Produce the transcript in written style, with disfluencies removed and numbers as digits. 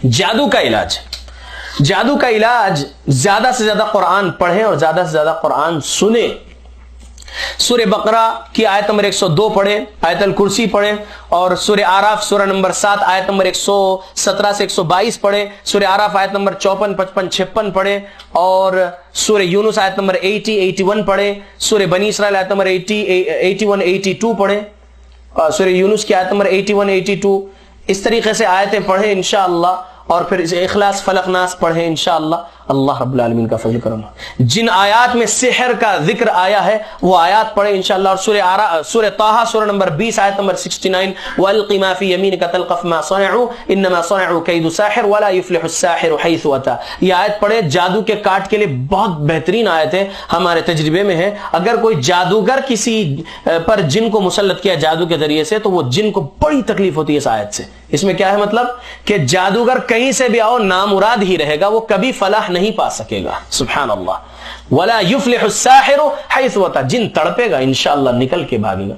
جادو کا علاج. جادو کا علاج زیادہ سے زیادہ قرآن پڑھیں اور زیادہ سے زیادہ قرآن سنیں. سورہ بقرہ کی آیت نمبر 102 پڑھیں, آیت الکرسی پڑھیں, اور سورہ آراف سورہ نمبر 7 آیت نمبر 117 سے 122 پڑھیں. سورہ آراف آیت نمبر 54, 55, 56 پڑھیں, اور سورہ یونس آیت نمبر 80, 81 پڑھیں. سورہ بنی اسرائیل آیت نمبر 80, 81, 82 پڑھیں. سورہ یونس کی آیت نمبر 81, 82. اس طریقے سے آیتیں پڑھیں انشاءاللہ, اور پھر اخلاص فلق ناس پڑھیں انشاءاللہ. اللہ رب العالمین کا فضل کرم. جن آیات میں سحر کا ذکر آیا ہے وہ آیات پڑھیں انشاءاللہ. اور سورہ طٰہٰ سورہ نمبر 20 آیت نمبر 69, وَأَلْقِ مَا فِي يَمِينِكَ تَلْقَفْ مَا صَنَعُوا إِنَّمَا صَنَعُوا كَيْدُ سَاحِرٍ وَلَا يُفْلِحُ السَّاحِرُ حَيْثُ أَتَىٰ. یہ آیت پڑھیں, جادو کے کاٹ کے لیے بہت بہترین آیت ہے, ہمارے تجربے میں ہے. اگر کوئی جادوگر کسی پر جن کو مسلط کیا جادو کے ذریعے سے, تو وہ جن کو بڑی تکلیف ہوتی ہے اس آیت سے. اس میں کیا ہے مطلب کہ جادوگر کہیں سے بھی آؤ نامراد ہی رہے گا, وہ کبھی فلاح نہیں پا سکے گا. سبحان اللہ. وَلَا يُفْلِحُ السَّاحِرُ حَيْثُ أَتَىٰ. جن تڑپے گا انشاءاللہ نکل کے بھاگے گا.